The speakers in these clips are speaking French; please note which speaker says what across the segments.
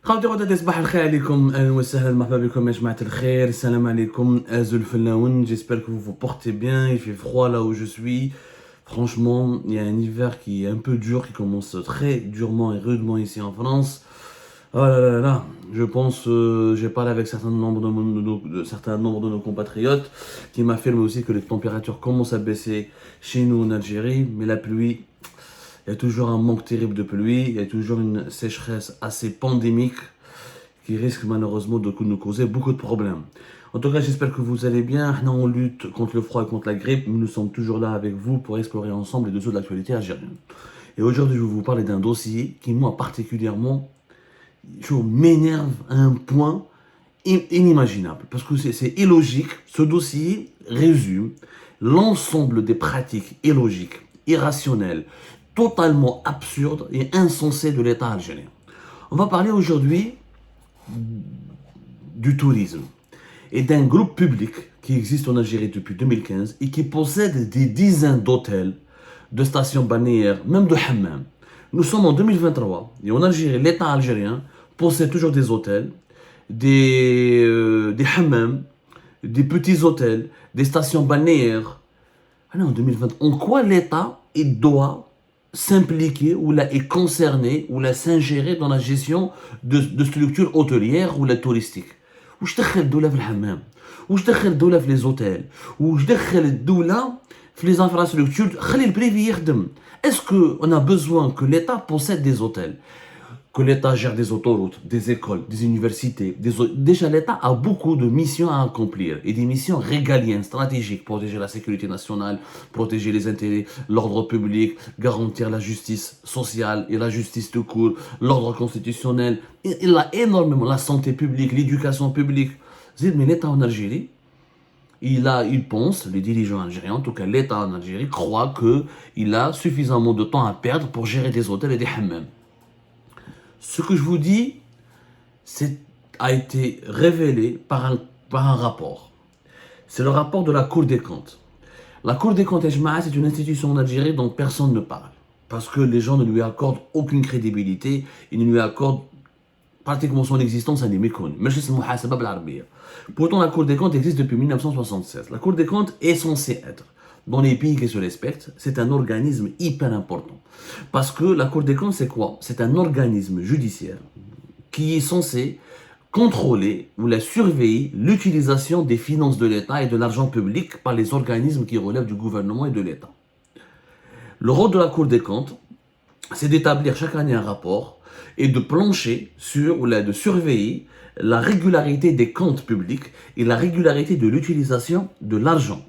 Speaker 1: خوتي خواتاتي صباح الخير عليكم. اهلا وسهلا مرحبا بكم يا جماعه الخير. السلام عليكم. Azul Felaoun, j'espère que vous vous portez bien. Il fait froid là où je suis. Franchement, il y a un hiver qui est un peu dur, qui commence très durement et rudement ici en France. Oh là là là là, je pense, j'ai parlé avec certains nombres de nos compatriotes qui m'affirment aussi que les températures commencent à baisser chez nous en Algérie, mais la pluie, il y a toujours un manque terrible de pluie, il y a toujours une sécheresse assez pandémique qui risque malheureusement de nous causer beaucoup de problèmes. En tout cas, j'espère que vous allez bien. Nous, on lutte contre le froid et contre la grippe, mais nous sommes toujours là avec vous pour explorer ensemble les dessous de l'actualité algérienne. Et aujourd'hui, je vais vous parler d'un dossier qui, moi, particulièrement, m'énerve à un point inimaginable. Parce que c'est illogique. Ce dossier résume l'ensemble des pratiques illogiques, irrationnelles, totalement absurdes et insensées de l'État algérien. On va parler aujourd'hui du tourisme et d'un groupe public qui existe en Algérie depuis 2015 et qui possède des dizaines d'hôtels, de stations balnéaires, même de hammam. Nous sommes en 2023 et en Algérie, l'État algérien possède toujours des hôtels, des hammams, des petits hôtels, des stations balnéaires. Alors en 2020, en quoi l'État doit s'impliquer ou là est concerné ou là s'ingérer dans la gestion de structures hôtelières ou la touristiques? واش دخل الدولة في الحمام؟ واش دخل الدولة في les hôtels؟ واش دخل الدولة في les infrastructures؟ خلي البريفي يخدم. Est-ce qu'on a besoin que l'État possède des hôtels, que l'État gère des autoroutes, des écoles, des universités? Déjà, l'État a beaucoup de missions à accomplir et des missions régaliennes, stratégiques: protéger la sécurité nationale, protéger les intérêts, l'ordre public, garantir la justice sociale et la justice de cour, l'ordre constitutionnel. Il a énormément la santé publique, l'éducation publique. Mais l'État en Algérie, il pense, les dirigeants algériens, en tout cas l'État en Algérie, croit qu'il a suffisamment de temps à perdre pour gérer des hôtels et des hammams. Ce que je vous dis a été révélé par un rapport. C'est le rapport de la Cour des comptes. La Cour des comptes, c'est une institution en Algérie dont personne ne parle. Parce que les gens ne lui accordent aucune crédibilité, ils ne lui accordent pratiquement son existence, elle est méconnue. Pourtant, la Cour des comptes existe depuis 1976. La Cour des comptes est censée être, dans les pays qui se respectent, c'est un organisme hyper important. Parce que la Cour des comptes, c'est quoi? C'est un organisme judiciaire qui est censé contrôler ou la surveiller l'utilisation des finances de l'État et de l'argent public par les organismes qui relèvent du gouvernement et de l'État. Le rôle de la Cour des comptes, c'est d'établir chaque année un rapport et de plancher sur, ou de surveiller la régularité des comptes publics et la régularité de l'utilisation de l'argent.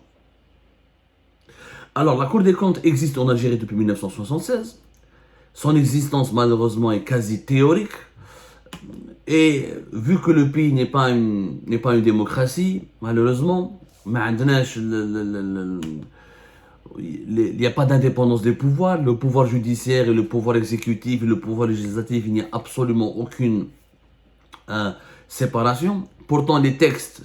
Speaker 1: Alors, la Cour des comptes existe en Algérie depuis 1976. Son existence, malheureusement, est quasi théorique. Et vu que le pays n'est pas une démocratie, malheureusement, il n'y a pas d'indépendance des pouvoirs. Le pouvoir judiciaire et le pouvoir exécutif et le pouvoir législatif, il n'y a absolument aucune séparation. Pourtant, les textes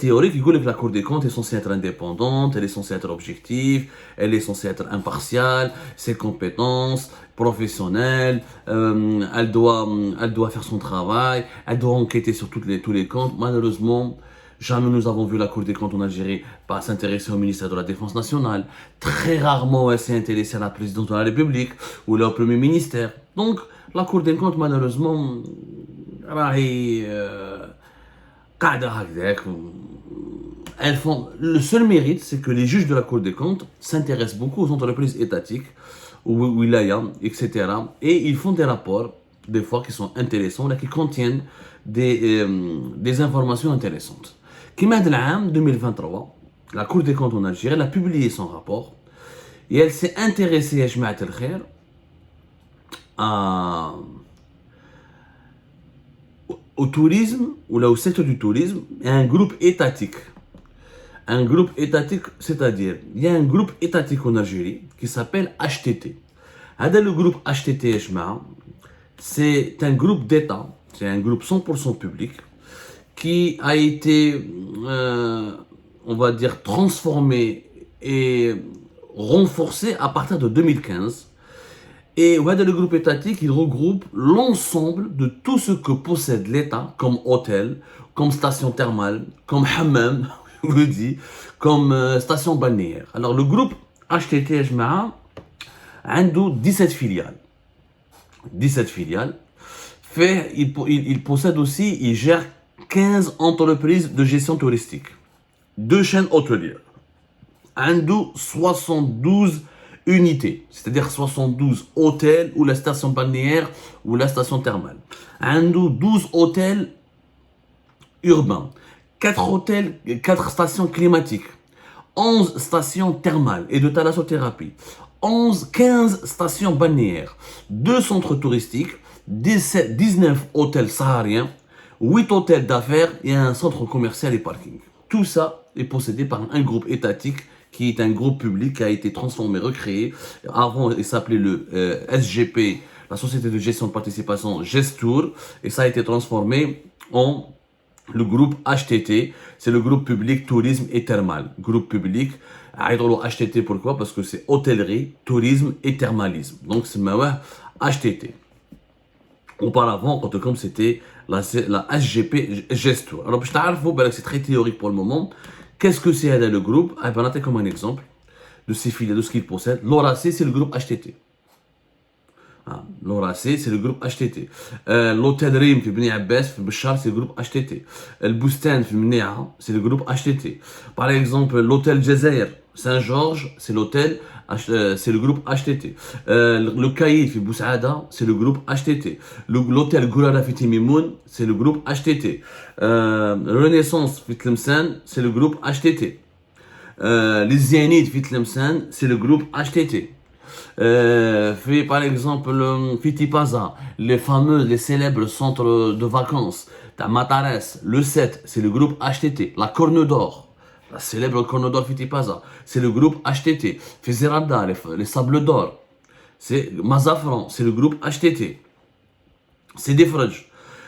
Speaker 1: théoriques, ils disent que la Cour des comptes est censée être indépendante, elle est censée être objective, elle est censée être impartiale, ses compétences professionnelles, elle doit faire son travail, elle doit enquêter sur tous les comptes. Malheureusement, jamais nous avons vu la Cour des comptes en Algérie pas s'intéresser au ministère de la Défense nationale. Très rarement, elle s'est intéressée à la présidence de la République ou au premier ministère. Donc, la Cour des comptes, malheureusement, le seul mérite, c'est que les juges de la Cour des comptes s'intéressent beaucoup aux entreprises étatiques, aux wilayas, etc. Et ils font des rapports, des fois, qui sont intéressants, là, qui contiennent des informations intéressantes. Comme en 2023, la Cour des comptes en Algérie a publié son rapport et elle s'est intéressée au tourisme, ou là au secteur du tourisme, et un groupe étatique. Un groupe étatique, c'est-à-dire, il y a un groupe étatique en Algérie qui s'appelle HTT. Le groupe HTT, c'est un groupe d'État, c'est un groupe 100% public qui a été, on va dire, transformé et renforcé à partir de 2015. Et le groupe étatique, il regroupe l'ensemble de tout ce que possède l'État comme hôtel, comme station thermale, comme hammam, je vous dis, comme station balnéaire. Alors le groupe HTT Jma'a a 17 filiales. 17 filiales. Il possède aussi, il gère 15 entreprises de gestion touristique, 2 chaînes hôtelières, 72 unités, c'est-à-dire 72 hôtels ou la station balnéaire ou la station thermale. 12 hôtels urbains, 4 stations climatiques, 11 stations thermales et de thalassothérapie, 15 stations balnéaires, 2 centres touristiques, 19 hôtels sahariens, 8 hôtels d'affaires et un centre commercial et parking. Tout ça est possédé par un groupe étatique qui est un groupe public qui a été transformé, recréé. Avant, il s'appelait le SGP, la Société de gestion de participation Gestour, et ça a été transformé en le groupe HTT, c'est le groupe public tourisme et thermal. Groupe public, HTT pourquoi? Parce que c'est hôtellerie, tourisme et thermalisme. Donc c'est HTT. Auparavant, comme c'était la SGP Gestour. Alors, c'est très théorique pour le moment. Qu'est-ce que c'est le groupe? On va comme un exemple de ses filiales, de ce qu'il possède. L'Oracé, c'est le groupe HTT. L'Oracé, c'est le groupe HTT. L'hôtel Rim, في بني عباس في بشار, c'est le groupe HTT. Le Boustan, في المنيعة, c'est le groupe HTT. Par exemple, l'hôtel Jazair Saint-Georges, c'est c'est le groupe HTT. Le Caïd, في Boussaada, c'est le groupe HTT. L'hôtel Gourara في Timimoun, c'est le groupe HTT. Renaissance في Tlemcen, c'est le groupe HTT. Les Zénith في Tlemcen, c'est le groupe HTT. Par exemple, Fitipaza, les célèbres centres de vacances, Matares, le 7, c'est le groupe HTT. La Corne d'Or, la célèbre Corne d'Or Fitipaza, c'est le groupe HTT. Fizerada, les Sables d'Or, c'est Mazafran, c'est le groupe HTT. C'est des Fridge.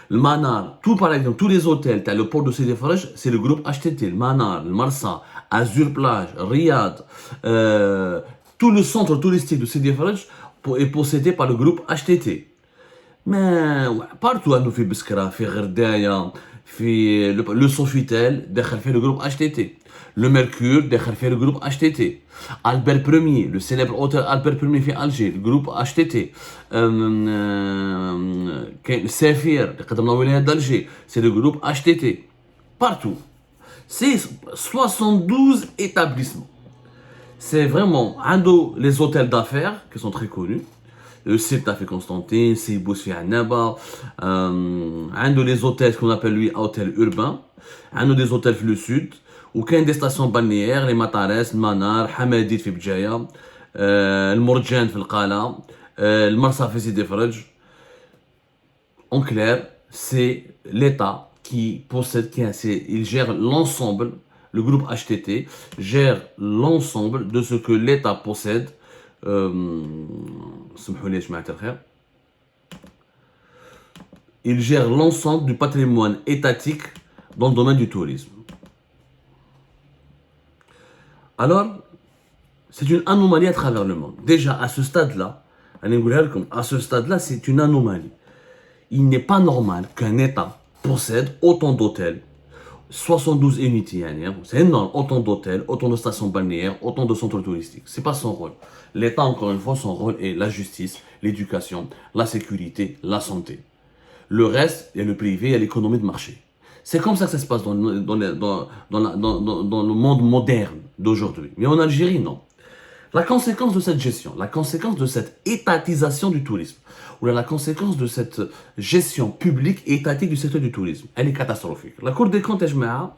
Speaker 1: Le Manar, par exemple, tous les hôtels, le port de Sidi Fridge, c'est le groupe HTT. Le Manar, le Marsa, Azur Plage, Riyad, tout le centre touristique de Sidi Fridge est possédé par le groupe HTT. Mais partout, nous fait Biskra, fait Gerdaya, fait le Sofitel, fait le groupe HTT. Le Mercure, fait le groupe HTT. Albert Ier, le célèbre hôtel Albert Ier fait Alger, le groupe HTT. Saphir, d'Alger, c'est le groupe HTT. Partout. C'est 72 établissements. C'est vraiment les hôtels d'affaires qui sont très connus. Le Sirta fait Constantine, Sibous fait Annaba. Les hôtels qu'on appelle lui hôtels urbains. Des hôtels le sud. Ou des stations balnéaires, les Matares, le Manar, Hamadid fait Bjaya, le Mourjan fait le Qala, le Marsa fait Sidi Fridj. En clair, c'est l'État qui possède, il gère l'ensemble. Le groupe HTT gère l'ensemble de ce que l'État possède. Il gère l'ensemble du patrimoine étatique dans le domaine du tourisme. Alors, c'est une anomalie à travers le monde. Déjà, à ce stade-là, c'est une anomalie. Il n'est pas normal qu'un État possède autant d'hôtels, 72 unités, c'est énorme, autant d'hôtels, autant de stations balnéaires, autant de centres touristiques. C'est pas son rôle. L'État, encore une fois, son rôle est la justice, l'éducation, la sécurité, la santé. Le reste, il y a le privé, il y a l'économie de marché. C'est comme ça que ça se passe dans le monde moderne d'aujourd'hui. Mais en Algérie, non. La conséquence de cette gestion, la conséquence de cette étatisation du tourisme, ou la conséquence de cette gestion publique et étatique du secteur du tourisme, elle est catastrophique. La Cour des comptes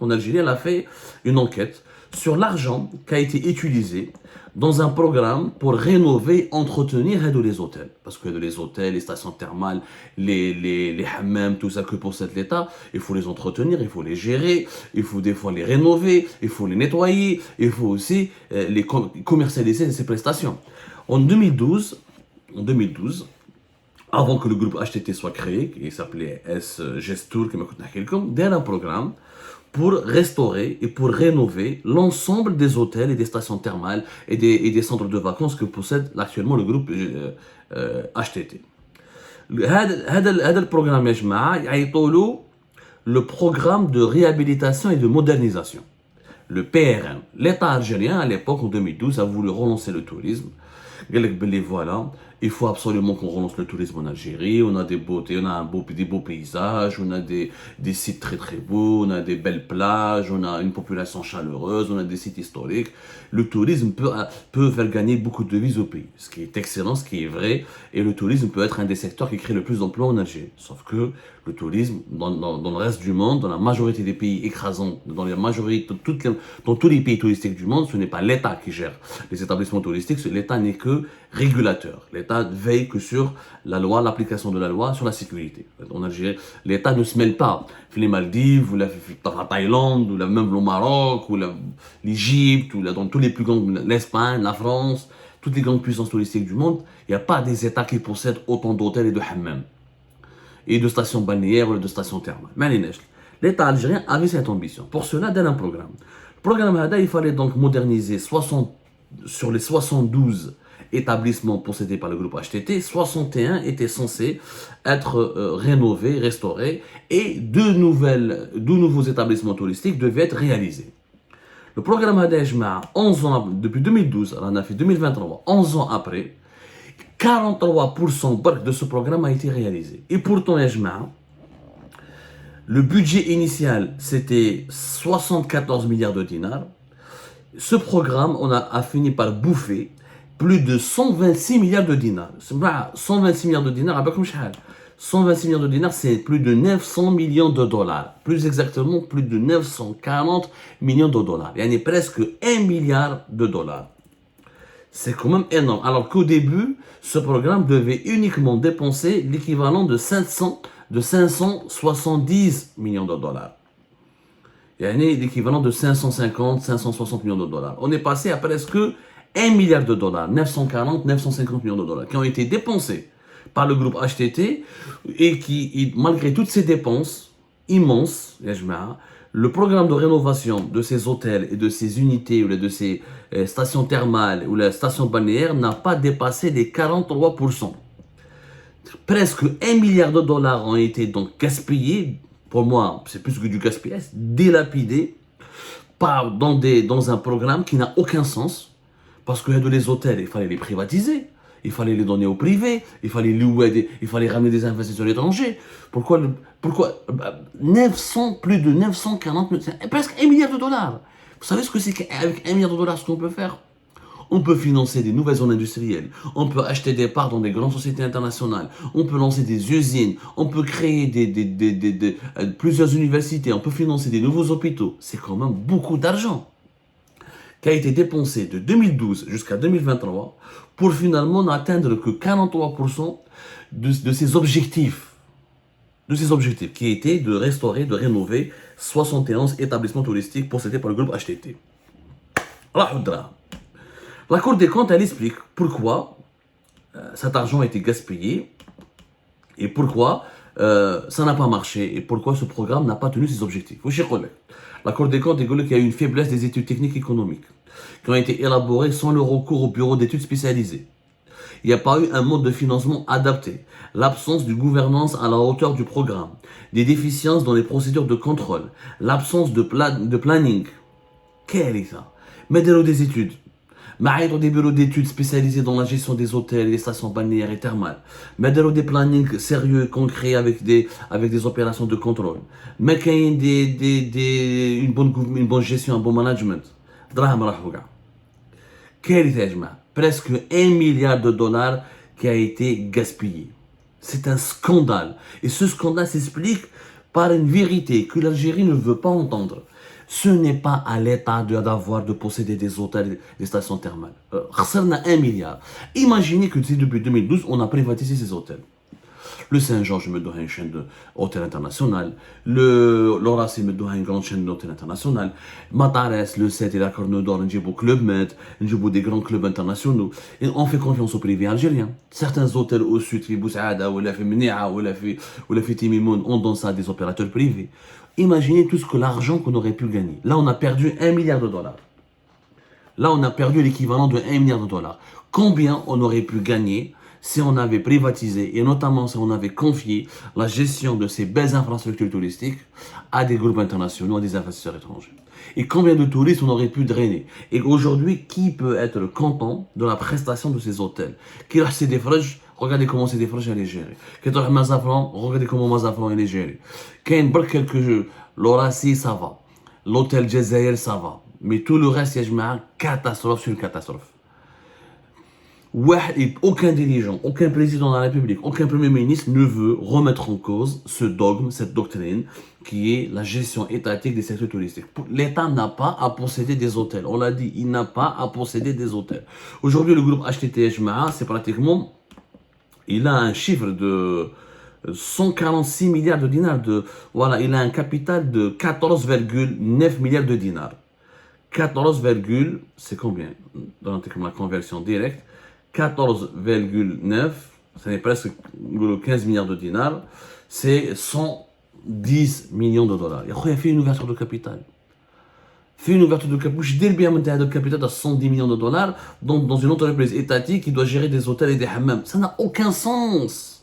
Speaker 1: en Algérie, elle a fait une enquête sur l'argent qui a été utilisé dans un programme pour rénover, entretenir les hôtels. Parce que les hôtels, les stations thermales, les hammams, tout ça que possède l'État, il faut les entretenir, il faut les gérer, il faut des fois les rénover, il faut les nettoyer, il faut aussi les commercialiser ces prestations. En 2012, avant que le groupe HTT soit créé, qui s'appelait S Gestour, qui m'a coûté un programme pour restaurer et pour rénover l'ensemble des hôtels et des stations thermales et des centres de vacances que possède actuellement le groupe HTT. هذا البروغرام يا جماعه يعيطوا له le programme de réhabilitation et de modernisation, le PRM. L'État algérien à l'époque en 2012 a voulu relancer le tourisme. Voilà, il faut absolument qu'on relance le tourisme en Algérie. On a des beautés, on a des beaux paysages, on a des sites très très beaux, on a des belles plages, on a une population chaleureuse, on a des sites historiques. Le tourisme peut faire gagner beaucoup de devises au pays, ce qui est excellent, ce qui est vrai. Et le tourisme peut être un des secteurs qui crée le plus d'emplois en Algérie. Sauf que le tourisme, dans le reste du monde, dans la majorité des pays écrasants, dans tous les pays touristiques du monde, ce n'est pas l'État qui gère les établissements touristiques. L'État n'est que régulateur. L'État veille que sur la loi, l'application de la loi, sur la sécurité. En Algérie, l'État ne se mêle pas. Les Maldives, ou la Thaïlande, ou même le Maroc, ou l'Égypte, ou dans tous les plus grands, l'Espagne, la France, toutes les grandes puissances touristiques du monde, il n'y a pas des États qui possèdent autant d'hôtels et de hammams, et de stations balnéaires ou de stations thermales. Mais l'État algérien avait cette ambition. Pour cela, dans un programme. Le programme, il fallait donc moderniser sur les 72 établissements possédés par le groupe HTT, 61 étaient censés être rénovés, restaurés, et deux nouveaux établissements touristiques devaient être réalisés. Le programme Hadejma, 11 ans, depuis 2012, on a fait 2023, 11 ans après, 43% de ce programme a été réalisé. Et pourtant, le budget initial, c'était 74 milliards de dinars. Ce programme, a fini par bouffer plus de 126 milliards de dinars. 126 milliards de dinars, 126 milliards de dinars, c'est plus de 900 millions de dollars. Plus exactement, plus de 940 millions de dollars. Il y en a presque 1 milliard de dollars. C'est quand même énorme. Alors qu'au début, ce programme devait uniquement dépenser l'équivalent de 570 millions de dollars. Il y a l'équivalent de 550, 560 millions de dollars. On est passé à presque 1 milliard de dollars, 940, 950 millions de dollars, qui ont été dépensés par le groupe HTT et qui, malgré toutes ces dépenses immenses, le programme de rénovation de ces hôtels et de ces unités ou de ces stations thermales ou les stations balnéaires n'a pas dépassé les 43%. Presque 1 milliard de dollars ont été donc gaspillés. Pour moi, c'est plus que du gaspillage, dilapidés dans un programme qui n'a aucun sens. Parce que les hôtels, il fallait les privatiser. Il fallait les donner au privé, il fallait louer, il fallait ramener des investisseurs étrangers. Pourquoi plus de 940, presque 1 milliard de dollars. Vous savez ce que c'est qu'avec 1 milliard de dollars, ce qu'on peut faire? On peut financer des nouvelles zones industrielles, on peut acheter des parts dans des grandes sociétés internationales, on peut lancer des usines, on peut créer plusieurs universités, on peut financer des nouveaux hôpitaux. C'est quand même beaucoup d'argent qui a été dépensé de 2012 jusqu'à 2023 pour finalement n'atteindre que 43% de ces objectifs. Qui étaient de restaurer, de rénover 71 établissements touristiques possédés par le groupe HTT. La Cour des comptes, elle explique pourquoi cet argent a été gaspillé et pourquoi ça n'a pas marché et pourquoi ce programme n'a pas tenu ses objectifs. La Cour des comptes dit qu'il y a eu une faiblesse des études techniques économiques qui ont été élaborées sans le recours au bureau d'études spécialisées. Il n'y a pas eu un mode de financement adapté, l'absence de gouvernance à la hauteur du programme, des déficiences dans les procédures de contrôle, l'absence de planning. Quel est ça? Mettez-le des études. Mettez-le des bureaux d'études spécialisés dans la gestion des hôtels, des stations balnéaires et thermales. Mettez-le des plannings sérieux et concrets avec des opérations de contrôle. Mettez une bonne gestion, un bon management. Quel est presque 1 milliard de dollars qui a été gaspillé. C'est un scandale. Et ce scandale s'explique par une vérité que l'Algérie ne veut pas entendre. Ce n'est pas à l'État de posséder des hôtels, des stations thermales. On a 1 milliard. Imaginez que depuis 2012, on a privatisé ces hôtels. Le Saint-Georges me donne une chaîne d'hôtel international. L'Horace me donne une grande chaîne d'hôtel international. Matares, le 7 et la Corne d'Or, on dit Club Med, on dit des grands clubs internationaux. Et on fait confiance au privé algérien. Certains hôtels au sud, في بوسعادة ولا في منيعة ولا في تيميمون, on donne ça à des opérateurs privés. Imaginez tout ce que l'argent qu'on aurait pu gagner. Là, on a perdu 1 milliard de dollars. Là, on a perdu l'équivalent de 1 milliard de dollars. Combien on aurait pu gagner si on avait privatisé et notamment si on avait confié la gestion de ces belles infrastructures touristiques à des groupes internationaux, à des investisseurs étrangers. Et combien de touristes on aurait pu drainer. Et aujourd'hui, qui peut être content de la prestation de ces hôtels? Qui a des frais? Regardez comment c'est des frais, elle est gérée. Qui a Mazafran? Regardez comment Mazafran elle est gérée. Qui a quelques jeux, l'Horacie, ça va. L'hôtel Jazair, ça va. Mais tout le reste, il y a une catastrophe sur une catastrophe. Aucun dirigeant, aucun président de la République, aucun premier ministre ne veut remettre en cause ce dogme, cette doctrine qui est la gestion étatique des secteurs touristiques. L'État n'a pas à posséder des hôtels. On l'a dit, il n'a pas à posséder des hôtels. Aujourd'hui, le groupe HTTH Maa, c'est pratiquement, il a un chiffre de 146 milliards de dinars. Voilà, il a un capital de 14,9 milliards de dinars. 14, c'est combien dans la conversion directe? 14,9, ça n'est presque 15 milliards de dinars, c'est 110 millions de dollars. Il a fait une ouverture de capital. Fait une ouverture de capital. Je dis bien de capital à 110 millions de dollars dans une entreprise étatique qui doit gérer des hôtels et des hammams. Ça n'a aucun sens.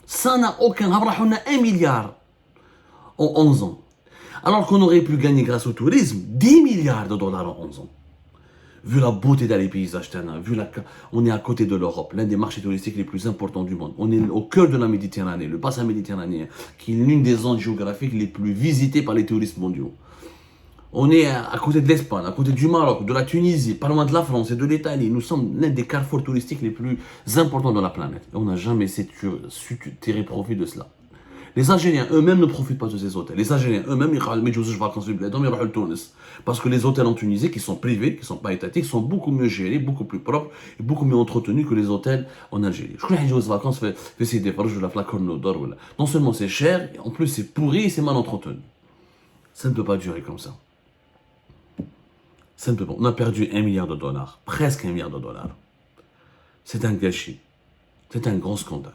Speaker 1: Ça n'a aucun. On a 1 milliard en 11 ans. Alors qu'on aurait pu gagner grâce au tourisme 10 milliards de dollars en 11 ans. Vu la beauté des paysages, on est à côté de l'Europe, l'un des marchés touristiques les plus importants du monde. On est au cœur de la Méditerranée, le bassin méditerranéen, qui est l'une des zones géographiques les plus visitées par les touristes mondiaux. On est à côté de l'Espagne, à côté du Maroc, de la Tunisie, pas loin de la France et de l'Italie. Nous sommes l'un des carrefours touristiques les plus importants de la planète. Et on n'a jamais su tirer profit de cela. Les Algériens eux-mêmes ne profitent pas de ces hôtels. Les Algériens eux-mêmes, ils ne vacances parce que les hôtels en Tunisie, qui sont privés, qui ne sont pas étatiques, sont beaucoup mieux gérés, beaucoup plus propres et beaucoup mieux entretenus que les hôtels en Algérie. Je crois que les vacances, c'est des non seulement c'est cher, en plus c'est pourri et c'est mal entretenu. Ça ne peut pas durer comme ça. Ça ne peut pas. On a perdu 1 milliard de dollars, presque 1 milliard de dollars. C'est un gâchis. C'est un grand scandale.